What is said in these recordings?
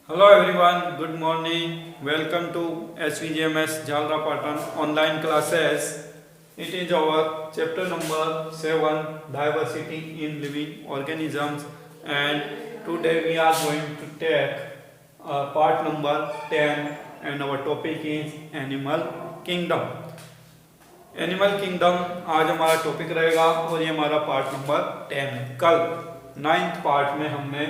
Hello everyone, good morning. Welcome to SVGMS Jalra Patan online classes. It is our chapter number 7, Diversity in Living Organisms, and today we are going to take part number 10, and our topic is Animal Kingdom. Animal kingdom आज हमारा topic रहेगा और ये हमारा part number 10 है। कल 9th part में हमने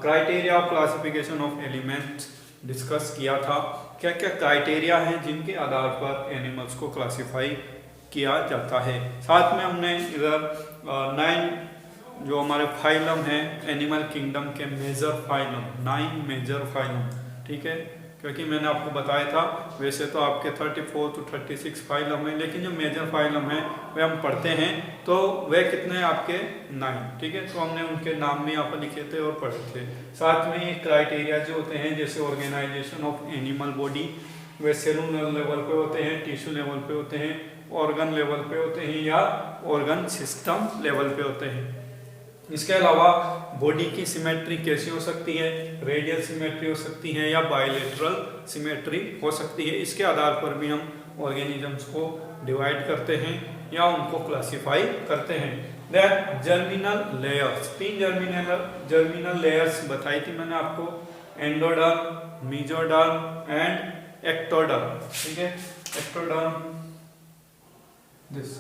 criteria of classification of elements discuss किया था। क्या क्या क्राइटेरिया हैं जिनके आधार पर एनिमल्स को क्लासिफाई किया जाता है। साथ में हमने इधर 9 जो हमारे फाइलम हैं एनिमल किंगडम के मेजर फाइलम, 9 मेजर फाइलम, ठीक है, क्योंकि मैंने आपको बताया था वैसे तो आपके 34 to 36 फाइलम है, लेकिन जो मेजर फाइलम है वे हम पढ़ते हैं तो वे कितने आपके 9, ठीक है। तो हमने उनके नाम भी यहाँ पर लिखे थे और पढ़े थे। साथ में ये क्राइटेरिया जो होते हैं जैसे ऑर्गेनाइजेशन ऑफ एनिमल बॉडी, वे सेलुलर लेवल पे होते हैं, टिश्यू लेवल पे होते हैं, ऑर्गन लेवल पे होते हैं या ऑर्गन सिस्टम लेवल पे होते हैं। इसके अलावा बॉडी की सिमेट्री कैसी हो सकती है, रेडियल सिमेट्री हो सकती है या बायलैटरल सिमेट्री हो सकती है। इसके आधार पर भी हम ऑर्गेनिजम्स को डिवाइड करते हैं या उनको क्लासिफाई करते हैं। Then germinal layers, 3 germinal layers बताई थी मैंने आपको, एंडोडर्म, मेसोडर्म एंड एक्टोडर्म, ठीक है। एक्टोडर्म, दिस,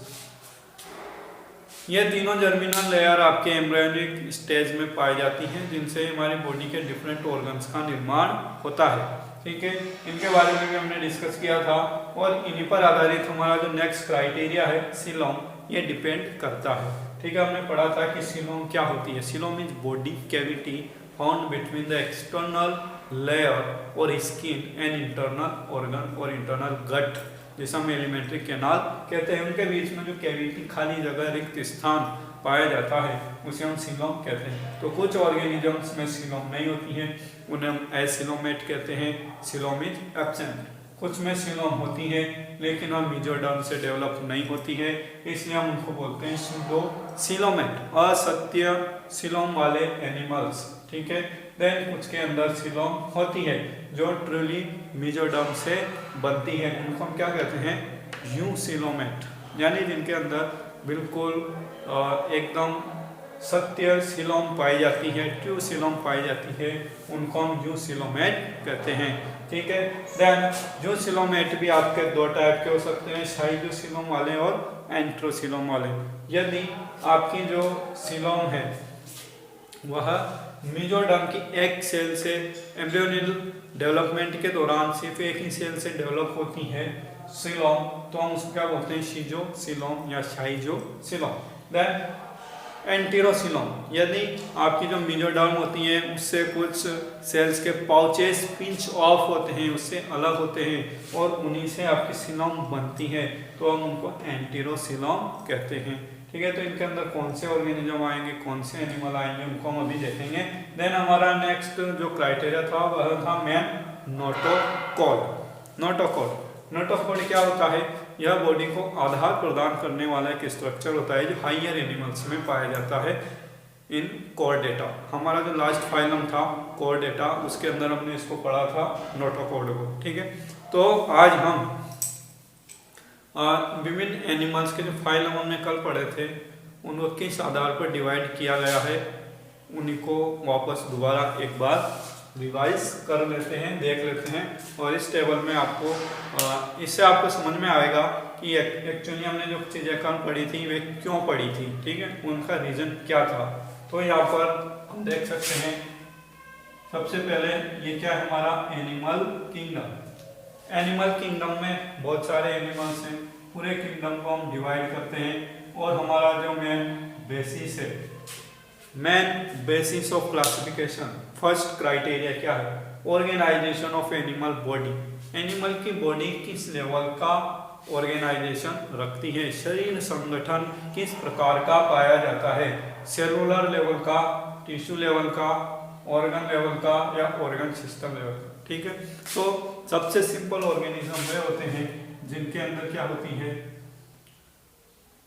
ये तीनों जर्मिनल लेयर आपके एम्ब्रियोनिक स्टेज में पाई जाती हैं जिनसे हमारी बॉडी के डिफरेंट ऑर्गन्स का निर्माण होता है, ठीक है। इनके बारे में भी हमने डिस्कस किया था और इन्हीं पर आधारित हमारा जो नेक्स्ट क्राइटेरिया है सीलोम, ये डिपेंड करता है, ठीक है। हमने पढ़ा था कि सीलोम क्या होती है। Coelom is body cavity found between the external layer और स्किन एंड इंटरनल ऑर्गन और इंटरनल गट, जैसा हम एलिमेंट्री कैनाल कहते हैं। उनके बीच में जो कैविटी, खाली जगह, रिक्त स्थान पाया जाता है उसे हम सीलोम कहते हैं। तो कुछ ऑर्गेनिजम्स में सीलोम नहीं होती है, उन्हें हम एसिलोमेट कहते हैं, सीलोम इज एब्सेंट। कुछ में सीलोम होती है लेकिन हम मेसोडर्म से डेवलप नहीं होती है, इसलिए हम उनको बोलते हैं सूडो सीलोमेट, असत्य सीलोम वाले एनिमल्स, ठीक है। देन कुछ के अंदर सीलोम होती है जो ट्रूली मेसोडर्म से बनती है, उनको हम क्या कहते हैं, यूसिलोमेट, यानी जिनके अंदर बिल्कुल एकदम सत्य सीलोम पाई जाती है, ट्रू सीलोम पाई जाती है, उनको हम यूसिलोमेट कहते हैं, ठीक है। देन यूसिलोमेट भी आपके 2 टाइप के हो सकते हैं, साइटोसीलोम वाले और एंट्रोसीलोम वाले। यदि आपकी जो सीलोम है वह मेसोडर्म की एक सेल से एम्ब्रियोनियल डेवलपमेंट के दौरान सिर्फ एक ही सेल से डेवलप होती है सीलोम, तो हम उसको क्या बोलते हैं, शीजोसीलोम या शाइजोसीलोम। देन एंटेरोसीलोम, यदि आपकी जो मेसोडर्म होती है उससे कुछ सेल्स के पाउचेस पिंच ऑफ होते हैं, उससे अलग होते हैं और उन्हीं से आपकी सीलोम बनती है, तो हम उनको एंटेरोसीलोम कहते हैं, ठीक है। तो इनके अंदर कौन से ऑर्गेनिज्म आएंगे, कौन से एनिमल आएंगे, उनको हम अभी देखेंगे। देन हमारा नेक्स्ट जो क्राइटेरिया था वह था मेन नोटोकॉर्ड। नोटोकॉर्ड क्या होता है, यह बॉडी को आधार प्रदान करने वाला एक स्ट्रक्चर होता है जो हाइयर एनिमल्स में पाया जाता है इन कॉर्डेटा। हमारा जो लास्ट फाइलम था कॉर्डेटा, उसके अंदर हमने इसको पढ़ा था नोटोकॉर्ड को, ठीक है। तो आज हम विभिन्न एनिमल्स के जो फाइलम हमने कल पढ़े थे उनको किस आधार पर डिवाइड किया गया है उन्हीं को वापस दोबारा एक बार रिवाइज कर लेते हैं, देख लेते हैं। और इस टेबल में आपको इससे आपको समझ में आएगा कि एक्चुअली हमने जो चीज़ें कल पढ़ी थी वे क्यों पढ़ी थी, ठीक है, उनका रीज़न क्या था। तो यहाँ पर हम देख सकते हैं सबसे पहले ये क्या है, हमारा एनिमल किंगडम। एनिमल किंगडम में बहुत सारे एनिमल्स हैं, पूरे किंगडम को हम डिवाइड करते हैं और हमारा जो main basis of classification, first criteria क्या है, organisation of animal body. Animal की बॉडी किस लेवल का ऑर्गेनाइजेशन रखती है, शरीर संगठन किस प्रकार का पाया जाता है, सेलुलर लेवल का, टिश्यू लेवल का, ऑर्गन लेवल का या ऑर्गन सिस्टम लेवल का, ठीक है। तो सबसे सिंपल ऑर्गेनिज्म वे होते हैं जिनके अंदर क्या होती है,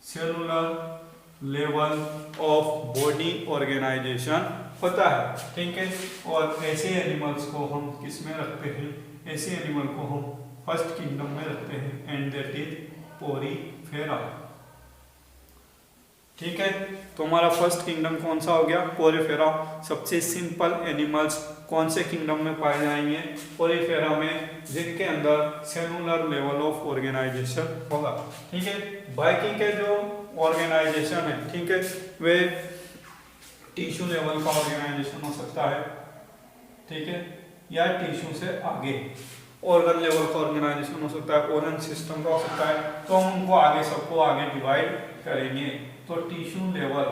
cellular level of body organisation होता है, ठीक है। और ऐसे एनिमल्स को हम किस में रखते हैं, ऐसे एनिमल को हम फर्स्ट किंगडम में रखते हैं एंड दैट इज पोरीफेरा, ठीक है। तो हमारा फर्स्ट किंगडम कौन सा हो गया, पोरीफेरा। सबसे सिंपल एनिमल्स कौन से किंगडम में पाए जाएंगे, पोरीफेरा में, जिनके अंदर सेलुलर लेवल ऑफ ऑर्गेनाइजेशन होगा, ठीक है। बाकी के जो ऑर्गेनाइजेशन है, ठीक है, वे टिश्यू लेवल का ऑर्गेनाइजेशन हो सकता है, ठीक है, या टिश्यू से आगे ऑर्गन लेवल का ऑर्गेनाइजेशन हो सकता है, ऑर्गन सिस्टम का हो सकता है। तो हम उनको आगे सबको आगे डिवाइड करेंगे। तो टिश्यू लेवल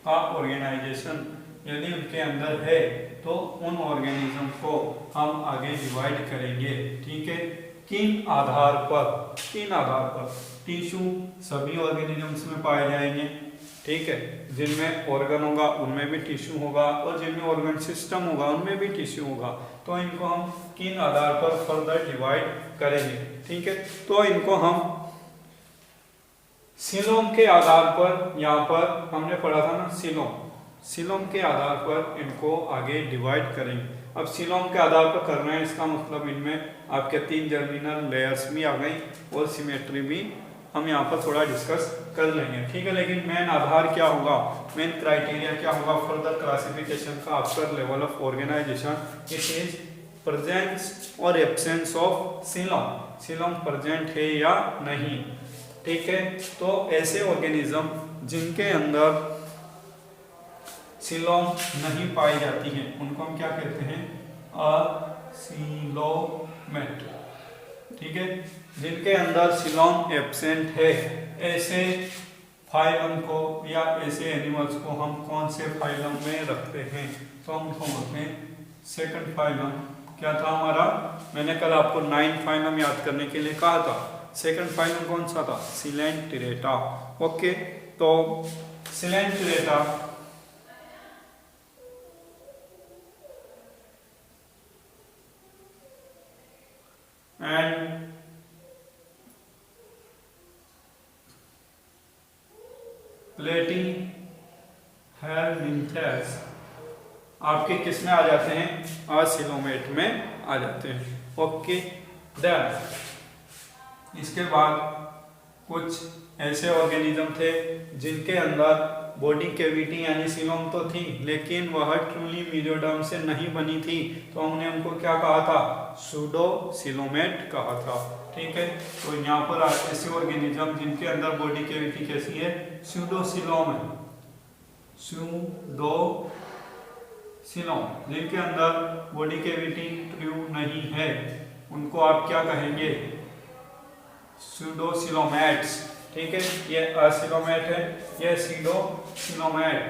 का ऑर्गेनाइजेशन यदि उनके अंदर है तो उन ऑर्गेनिज्म को हम आगे डिवाइड करेंगे, ठीक है। किन आधार पर, किन आधार पर, टिश्यू सभी ऑर्गेनिजम्स में पाए जाएंगे, ठीक है। जिनमें ऑर्गन होगा उनमें भी टिश्यू होगा, और जिनमें ऑर्गन सिस्टम होगा उनमें भी टिश्यू होगा। तो इनको हम किन आधार पर फर्दर डिवाइड करेंगे, ठीक है। तो इनको हम सीलोम के आधार पर, यहाँ पर हमने पढ़ा था ना सीलोम, सीलोम के आधार पर इनको आगे डिवाइड करेंगे। अब सीलोम के आधार पर करना है, इसका मतलब इनमें आपके 3 जर्मिनल लेयर्स भी आ गई और सिमेट्री भी हम यहाँ पर थोड़ा डिस्कस कर लेंगे, ठीक है। लेकिन मेन आधार क्या होगा, मेन क्राइटेरिया क्या होगा फर्दर क्लासिफिकेशन का after level of organisation, it is presence और absence of coelom, coelom present है या नहीं, ठीक है। तो ऐसे ऑर्गेनिज्म जिनके अंदर सीलोम नहीं पाई जाती है उनको हम क्या कहते हैं, असीलोमेट, ठीक है। जिनके अंदर सीलोम एब्सेंट है, ऐसे फाइलम को या ऐसे एनिमल्स को हम कौन से फाइलम में रखते हैं, तो हम उनको बोलते हैं सेकंड फाइलम। क्या था हमारा, मैंने कल आपको 9 फाइलम याद करने के लिए कहा था, सेकंड फाइलम कौन सा था, सिलेंटिरेटा, ओके। तो सिलेंटिरेटा एंड प्लेटिहेलमिन्थेस आपके किस में आ जाते हैं, असीलोमेट में आ जाते हैं, ओके। देन इसके बाद कुछ ऐसे ऑर्गेनिज्म थे जिनके अंदर बॉडी कैविटी यानी सीलोम तो थी लेकिन वह ट्रूली मेसोडर्म से नहीं बनी थी, तो हमने उनको क्या कहा था, सूडोसीलोमेट कहा था, ठीक है। तो यहाँ पर ऐसे ऑर्गेनिज्म जिनके अंदर बॉडी कैविटी कैसी है, सूडोसीलोम है, सूडोसीलोम, जिनके अंदर बॉडी कैविटी ट्रू नहीं है उनको आप क्या कहेंगे, सूडोसीलोमेट्स, ठीक है। ये असीलोमेट है, ये सूडोसीलोमेट,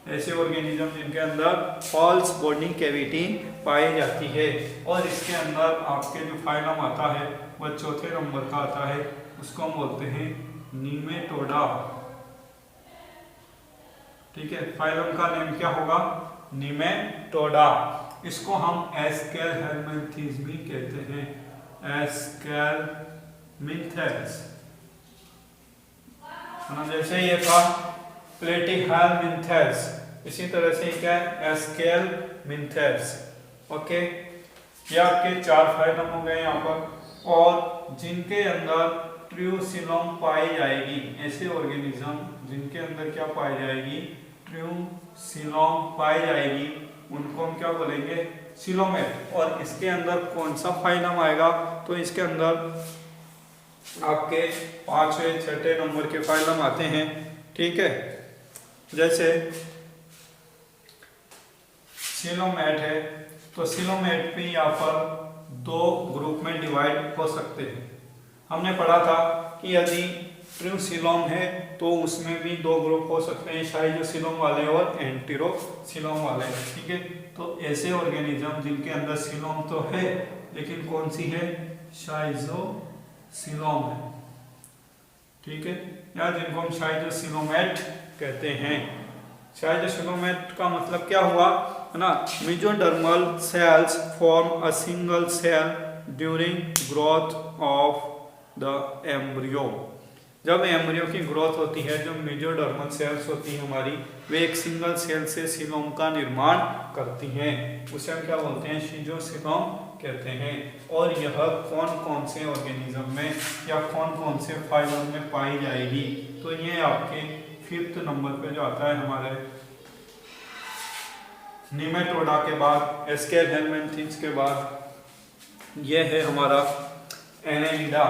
ऐसे ऑर्गेनिज्म जिनके अंदर फॉल्स बॉडी कैविटी पाई जाती है। और इसके अंदर आपके जो फाइलम आता है वह चौथे नंबर का आता है, उसको हम बोलते हैं नीमेटोडा, ठीक है। फाइलम का नेम क्या होगा, नीमेटोडा। इसको हम एस्केलहेलमिन्थेस भी कहते हैं, एस्केलमिन्थेस, जैसे ये था प्लेटिहेलमिन्थेस, इसी तरह से क्या है, एस्केलमिन्थेस, ओके। ये आपके 4 फाइलम हो गए यहाँ पर, और जिनके अंदर ट्रू सीलोम पाई जाएगी, ऐसे ऑर्गेनिज्म जिनके अंदर क्या पाई जाएगी, ट्रू सीलोम पाई जाएगी, उनको हम क्या बोलेंगे, सीलोमेट। और इसके अंदर कौन सा फाइलम आएगा, तो इसके अंदर आपके 5वें 6ठे नंबर के फाइलम आते हैं, ठीक है। जैसे सीलोमेट है, तो सीलोमेट भी यहाँ पर 2 ग्रुप में डिवाइड हो सकते हैं। हमने पढ़ा था कि यदि ट्रू सीलोम है तो उसमें भी 2 ग्रुप हो सकते हैं, शाइजोसीलोम वाले और एंटीरोसीलोम वाले, ठीक है। तो ऐसे ऑर्गेनिज्म जिनके अंदर सीलोम तो है लेकिन कौन सी है, शाइजोसीलोम है, ठीक है, या जिनको हम शाइजोसीलोमेट कहते हैं। शाइजोसीलोमेट का मतलब क्या हुआ है ना, mesodermal cells form a single cell during growth of the embryo. जब एम्ब्रियो की ग्रोथ होती है, जो मेसोडर्मल सेल्स होती है हमारी, वे एक सिंगल सेल से सीलोम का निर्माण करती हैं, उसे हम क्या बोलते हैं, शीजोसीलोम कहते हैं। और यह कौन कौन से ऑर्गेनिज्म में या कौन कौन से फाइलम में पाई जाएगी, तो ये आपके 5th नंबर पे जो आता है हमारे निमेटोडा के बाद, एस्केल हेलमिंथिस के बाद यह है हमारा एनेलिडा।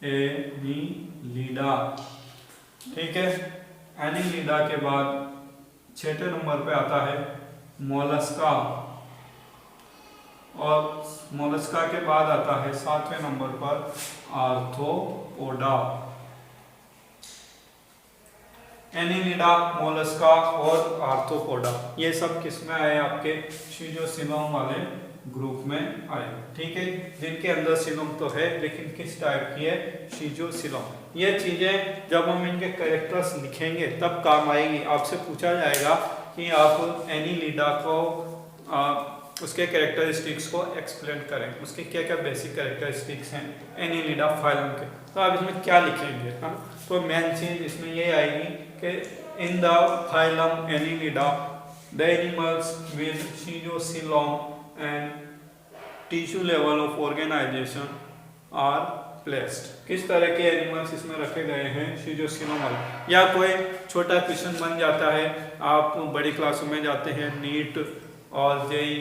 एनीलिडा, ठीक है। एनीलिडा के बाद 6ठे नंबर पे आता है मोलस्का, और मोलस्का के बाद आता है 7वें नंबर पर आर्थ्रोपोडा। एनीलिडा, मोलस्का और आर्थ्रोपोडा, ये सब किसमें आए, आपके शीजोसीलोम वाले ग्रुप में आए, ठीक है। जिनके अंदर सीलोम तो है, लेकिन किस टाइप की है, शीजोसीलोम। ये चीजें जब हम इनके कैरेक्टर्स लिखेंगे तब काम आएगी। आपसे पूछा जाएगा कि आप एनीलिडा को उसके कैरेक्टरिस्टिक्स को एक्सप्लेन करें, उसके क्या क्या बेसिक कैरेक्टरिस्टिक्स हैं एनीलिडा फाइलम के, तो आप इसमें क्या लिखेंगे, हाँ। तो मेन चीज इसमें ये आएगी कि in the phylum Annelida the animals with schizocoelom and tissue level of organization are placed। किस तरह के एनिमल्स इसमें रखे गए हैं शीजोसीलोम वाले। या कोई छोटा क्वेश्चन बन जाता है, आप बड़ी क्लासों में जाते हैं, नीट और जेई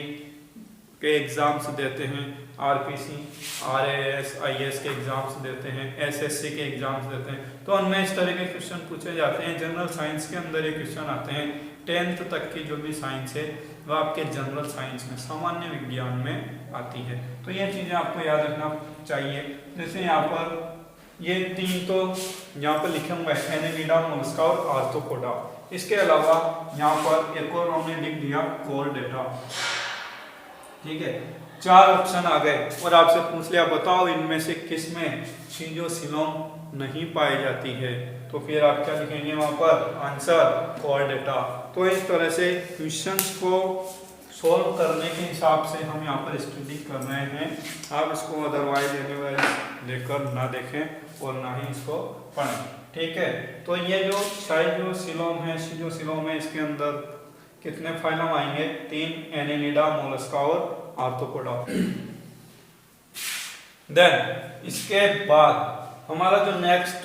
के एग्जाम्स देते हैं, आरपीसी, आरएएस, आईएएस के एग्जाम्स देते हैं, एसएससी के एग्जाम्स देते हैं, तो उनमें इस तरह के क्वेश्चन पूछे जाते हैं। जनरल साइंस के अंदर ये क्वेश्चन आते हैं। 10th तक की जो भी साइंस है वो आपके जनरल साइंस में, सामान्य विज्ञान में आती है। तो ये चीजें आपको याद रखना चाहिए। जैसे यहाँ पर ये 3 तो यहाँ पर लिखे हुए हैं, एनीलिडा, मोलस्का और आर्थ्रोपोडा। इसके अलावा यहाँ पर एक और हमने लिख दिया कोरडेटा, ठीक है। 4 ऑप्शन आ गए और आपसे पूछ लिया बताओ इनमें से किस में शीजोसीलोम नहीं पाई जाती है, तो फिर आप क्या लिखेंगे वहां पर, आंसर कोरडेटा। तो इस तरह से क्वेश्चंस को सॉल्व करने के हिसाब से हम यहाँ पर स्टडी कर रहे हैं। आप इसको अदरवाइज एनीवेज लेकर ना देखें और ना ही इसको पढ़ें, ठीक है। तो ये जो शीजोसीलोम है, इसके अंदर कितने फाइलम आएंगे, 3, एनीलिडा, मोलस्का और आर्थ्रोपोडा। देन इसके बाद हमारा जो नेक्स्ट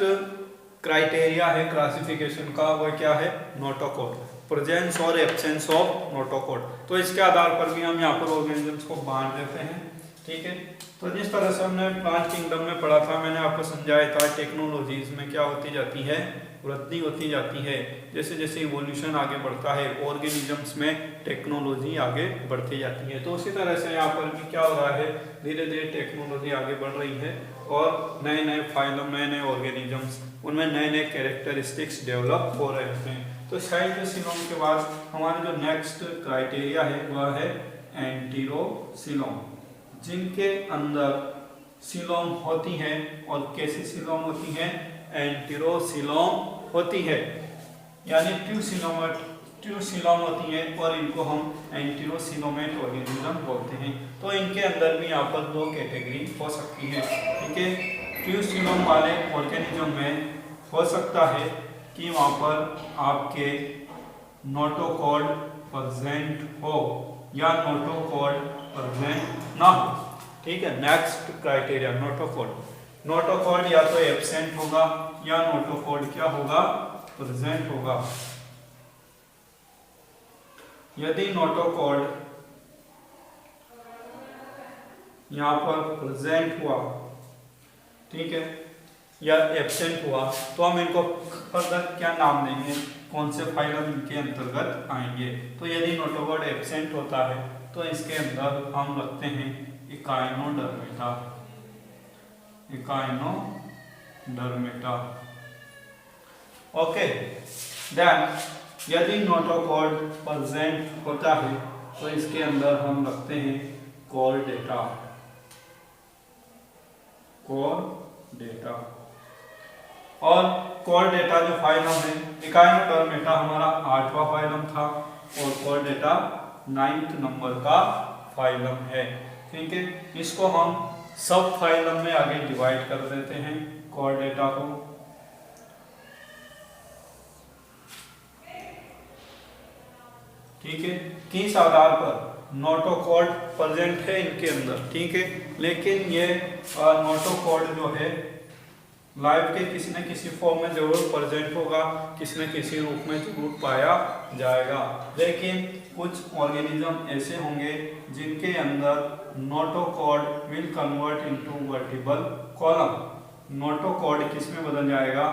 क्राइटेरिया है क्लासिफिकेशन का, वो क्या है, नोटोकॉड, प्रेजेंस और एब्सेंस ऑफ नोटोकॉड। तो इसके आधार पर भी हम यहाँ पर ऑर्गेनिजम्स को बांट देते हैं, ठीक है। तो जिस तरह से हमने प्लांट किंगडम में पढ़ा था, मैंने आपको समझाया था टेक्नोलॉजीज में क्या होती जाती है, वृद्धि होती जाती है। जैसे जैसे इवोल्यूशन आगे बढ़ता है, ऑर्गेनिजम्स में टेक्नोलॉजी आगे बढ़ती जाती है। तो उसी तरह से यहाँ पर भी क्या हो रहा है, धीरे धीरे टेक्नोलॉजी आगे बढ़ रही है और नए नए फाइलम, नए नए ऑर्गेनिजम्स, उनमें नए नए कैरेक्टरिस्टिक्स डेवलप हो रहे हैं। तो शीजोसीलोम के बाद हमारा जो नेक्स्ट क्राइटेरिया है वह है एंटेरोसीलोम, जिनके अंदर सीलोम होती है। और कैसी सीलोम होती है, एंटेरोसीलोम होती है, यानी ट्यूसीलोम होती है, और इनको हम एंटेरोसीलोमेट ऑर्गेनिज्म बोलते हैं। तो इनके अंदर भी यहाँ पर 2 कैटेगरी हो सकती है, ठीक है। ट्यूसीलोम वाले ऑर्गेनिज्म में हो सकता है कि वहाँ पर आपके नोटोकॉड प्रेजेंट हो या नोटोकॉड प्रेजेंट ना हो, ठीक है। नेक्स्ट क्राइटेरिया नोटोकॉड या तो एब्सेंट होगा या नोटोकॉड क्या होगा, प्रेजेंट होगा। यदि नोटोकॉड यहाँ पर प्रेजेंट हुआ, ठीक है, या एब्सेंट हुआ, तो हम इनको फर्दर क्या नाम देंगे, कौन से फाइलम इनके अंतर्गत आएंगे। तो यदि नोटोकॉड एब्सेंट होता है तो इसके अंदर हम रखते हैं इकाइनोडर्मेटा। ओके। देन यदि नोटोकॉड प्रेजेंट होता है तो इसके अंदर हम रखते हैं कोरडेटा। और कोरडेटा जो फाइलम है, इकाइनोडर्मेटा हमारा 8वां फाइलम था और कोरडेटा 9th नंबर का फाइलम है, ठीक है। इसको हम सब फाइलम में आगे डिवाइड कर देते हैं कोऑर्डिनेटा को। ठीक है, किस आधार पर? नोटोकॉड प्रेजेंट है इनके अंदर, ठीक है, लेकिन ये नोटोकॉड जो है लाइफ के किसी न किसी फॉर्म में जरूर प्रेजेंट होगा, किसी न किसी रूप में जरूर पाया जाएगा। लेकिन कुछ ऑर्गेनिज्म ऐसे होंगे जिनके अंदर notochord will convert into vertebral column. Notochord किस में बदल जाएगा?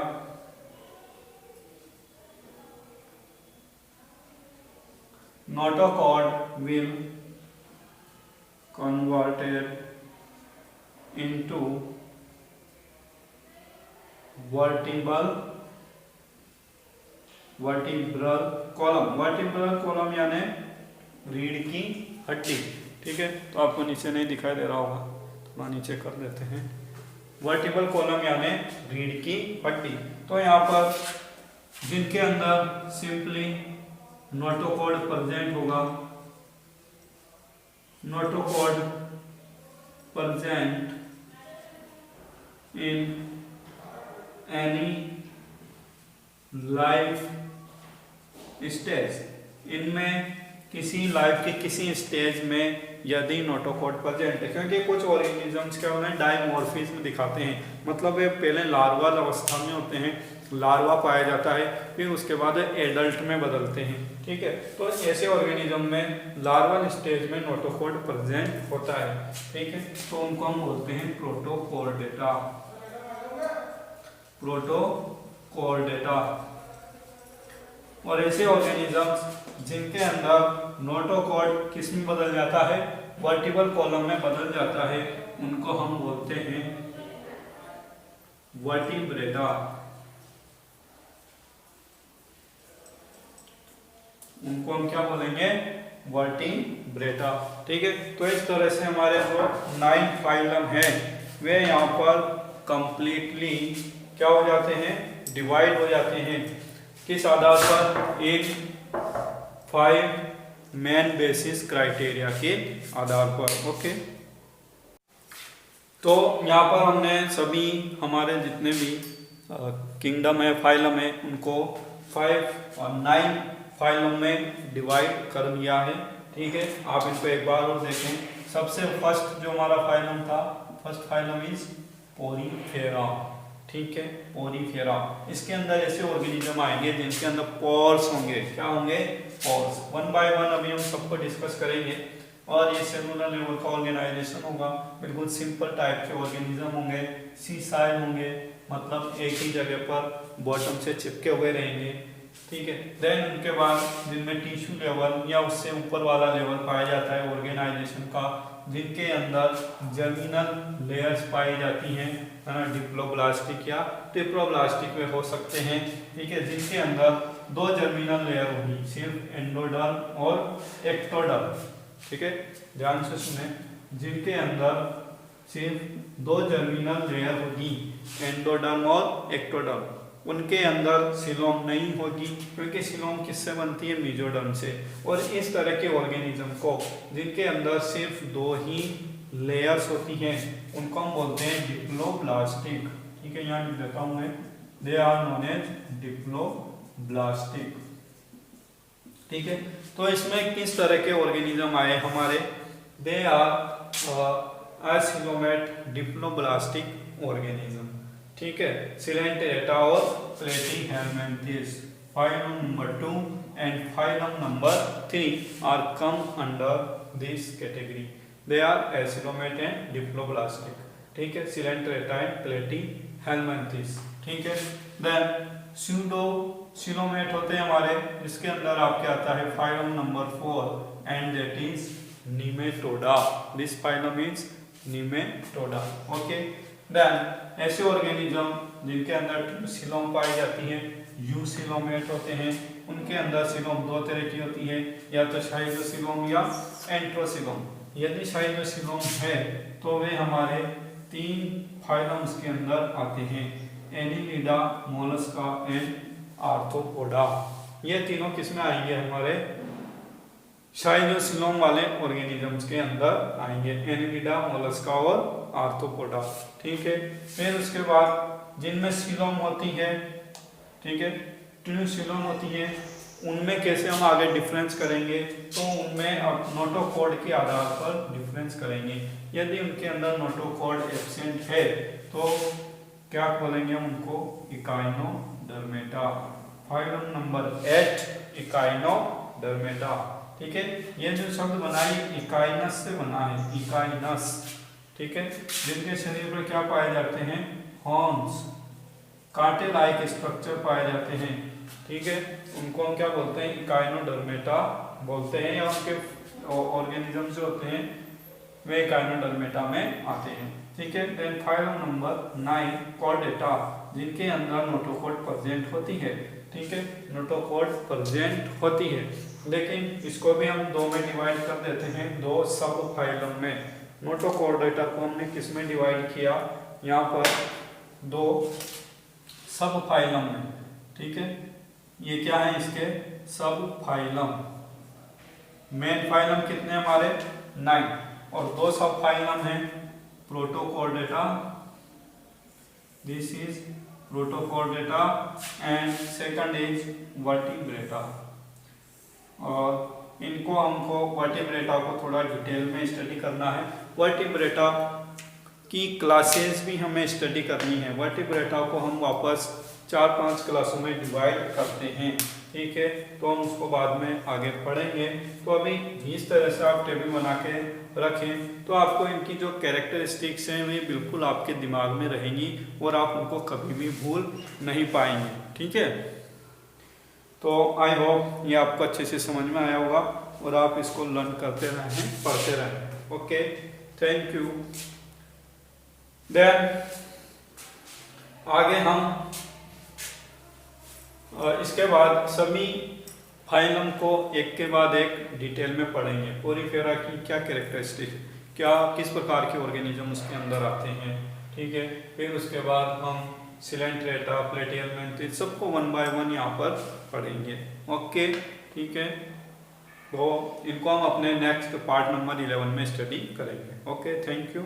Notochord will converted into vertebral column। Vertebral column यानी रीढ़ की हड्डी। ठीक है, तो आपको नीचे नहीं दिखाई दे रहा होगा, थोड़ा नीचे कर देते हैं। वर्टिब्रल कॉलम यानी रीढ़ की हड्डी। तो यहाँ पर जिनके अंदर सिंपली नोटोकॉड प्रेजेंट होगा, notochord present in any life stage, इनमें किसी लाइफ के किसी स्टेज में यदि नोटोकॉड प्रेजेंट है, क्योंकि कुछ ऑर्गेनिजम्स क्या होते हैं डायमॉर्फिज्म दिखाते हैं, मतलब ये पहले लार्वाल अवस्था में होते हैं, लार्वा पाया जाता है, फिर उसके बाद एडल्ट में बदलते हैं। ठीक है, तो ऐसे ऑर्गेनिज्म में लार्वल स्टेज में नोटोकॉड प्रेजेंट होता है। ठीक है, तो उनको हम बोलते हैं प्रोटोकॉर्डेटा। प्रोटोकॉर्डेटा। और ऐसे ऑर्गेनिजम्स जिनके अंदर नोटोकॉड किस में बदल जाता है? वर्टिब्रल कॉलम में बदल जाता है, उनको हम बोलते हैं वर्टिब्रेटा। उनको हम क्या बोलेंगे? वर्टिब्रेटा। ठीक है, तो इस तरह से हमारे जो 9 फाइलम है वे यहाँ पर कंप्लीटली क्या हो जाते हैं? डिवाइड हो जाते हैं। किस आधार पर? एक 5 मेन बेसिस क्राइटेरिया के आधार पर। ओके, तो यहाँ पर हमने सभी हमारे जितने भी किंगडम है, फाइलम है, उनको 5 और 9 फाइलम में डिवाइड कर दिया है। ठीक है, आप इनको एक बार और देखें। सबसे फर्स्ट जो हमारा फाइलम था, फर्स्ट फाइलम इज पोरीफेरा। ठीक है, पोरीफेरा। इसके अंदर ऐसे ऑर्गेनिज्म आएंगे जिनके अंदर पोर्स होंगे। क्या होंगे? पोर्स। 1 बाय 1 अभी हम सबको डिस्कस करेंगे। और ये सेलुलर लेवल का ऑर्गेनाइजेशन होगा, बिल्कुल सिंपल टाइप के ऑर्गेनिज्म होंगे, सीसाइल होंगे, मतलब एक ही जगह पर बॉटम से चिपके हुए रहेंगे। ठीक है, देन उनके बाद जिनमें टिश्यू लेवल या उससे ऊपर वाला लेवल पाया जाता है ऑर्गेनाइजेशन का, जिनके अंदर जर्मिनल लेयर्स पाई जाती हैं, डिप्लोब्लास्टिक या ट्रिप्लोब्लास्टिक में हो सकते हैं। ठीक है, जिनके अंदर 2 जर्मिनल लेयर होगी, सिर्फ एंडोडर्म और एक्टोडर्म। ठीक है, ध्यान से सुने, जिनके अंदर सिर्फ 2 जर्मिनल लेयर होगी, एंडोडर्म और एक्टोडर्म। उनके अंदर सिलोम नहीं होगी, क्योंकि सिलोम किससे बनती है? मेसोडर्म से। और इस तरह के ऑर्गेनिज्म को जिनके अंदर सिर्फ 2 ही लेयर्स होती हैं, उनको हम बोलते हैं डिप्लोब्लास्टिक। ठीक है, यहाँ लिख देता हूँ मैं, they are known as diploblastic. ठीक है, तो इसमें किस तरह के ऑर्गेनिज्म आए हमारे? They are acoelomate diploblastic organism. ठीक है, सिलेंटेरेटा और Platyhelminthes phylum number 2 and phylum number 3 are come under this category. They are acoelomate and diploblastic. ठीक है, सिलेंटेरेटा एंड प्लेटीहेलमिन्थेस। ठीक है, देन स्यूडो सिलोमेट होते हैं हमारे, इसके अंदर आपके आता है phylum number 4 and that is Nematoda. This phylum is Nematoda. Okay, then ऐसे ऑर्गेनिज्म जिनके अंदर सिलोम पाई जाती है, यूसिलोमेट होते हैं। उनके अंदर सिलोम 2 तरह की होती है, या तो शाइलोसिलोम या एंट्रोसिलोम। यदि शाइलोसिलोम है तो वे हमारे 3 फाइलम्स के अंदर आते हैं, एनिलिडा, मोलस्का एंड आर्थ्रोपोडा। ये तीनों किसमें आएंगे? हमारे साइलोसिलोम वाले ऑर्गेनिजम्स के अंदर आएंगे, एनिलिडा, मोलस्का और आर्थ्रोपोडा। ठीक है, फिर उसके बाद जिनमें सीलोम होती है, ठीक है, ट्यूसिलोम होती है, उनमें कैसे हम आगे डिफरेंस करेंगे, तो उनमें अब नोटोकॉर्ड के आधार पर डिफरेंस करेंगे। यदि उनके अंदर नोटोकॉर्ड एब्सेंट है तो क्या बोलेंगे उनको, इकाइनोडर्मेटा। Phylum number 8 Echinodermata. ठीक है, ये जो शब्द बना है इकाइनस से बना है, इकाइनस। ठीक है, जिनके शरीर पर क्या पाए जाते हैं, हॉर्न्स, कांटे लाइक स्ट्रक्चर पाए जाते हैं। ठीक है, उनको हम क्या बोलते हैं, इकाइनोडर्मेटा बोलते हैं, या उनके ऑर्गेनिज्म जो होते हैं वे इकाइनोडर्मेटा में आते हैं। ठीक है, देन फाइलम नंबर 9 कॉर्डेटा, जिनके अंदर नोटोकॉर्ड प्रेजेंट होती है। ठीक है, नोटोकॉर्ड प्रेजेंट होती है, लेकिन इसको भी हम दो में डिवाइड कर देते हैं, दो सब फाइलम में। नोटोकॉर्डेटा को हमने किस में डिवाइड किया, यहाँ पर दो सब फाइलम में। ठीक है, ये क्या है, इसके सब फाइलम। मेन फाइलम कितने हमारे 9, और दो सब फाइलम हैं, Protochordata, this is Protochordata, and second is vertebrata. और इनको हमको वर्टिब्रेटा को थोड़ा डिटेल में स्टडी करना है। वर्टिब्रेटा की क्लासेस भी हमें स्टडी करनी है। वर्टिब्रेटा को हम वापस 4-5 क्लासों में डिवाइड करते हैं। ठीक है, तो हम उसको बाद में आगे पढ़ेंगे। तो अभी इस तरह से आप टेबल बना के रखें, तो आपको इनकी जो कैरेक्टरिस्टिक्स हैं वे बिल्कुल आपके दिमाग में रहेंगी और आप उनको कभी भी भूल नहीं पाएंगे। ठीक है, तो आई होप ये आपको अच्छे से समझ में आया होगा और आप इसको लर्न करते रहें, पढ़ते रहें। Okay, thank you. देन आगे हम इसके बाद सभी फाइलम को एक के बाद एक डिटेल में पढ़ेंगे। पोरीफेरा की क्या कैरेक्टरिस्टिक, क्या किस प्रकार के ऑर्गेनिज्म उसके अंदर आते हैं। ठीक है, फिर उसके बाद हम सिलेंट्रेटा, प्लेटियलमेंथिस सबको 1 बाय 1 यहाँ पर पढ़ेंगे। ओके, ठीक है, तो इनको हम अपने नेक्स्ट पार्ट नंबर 11 में स्टडी करेंगे। Okay, thank you.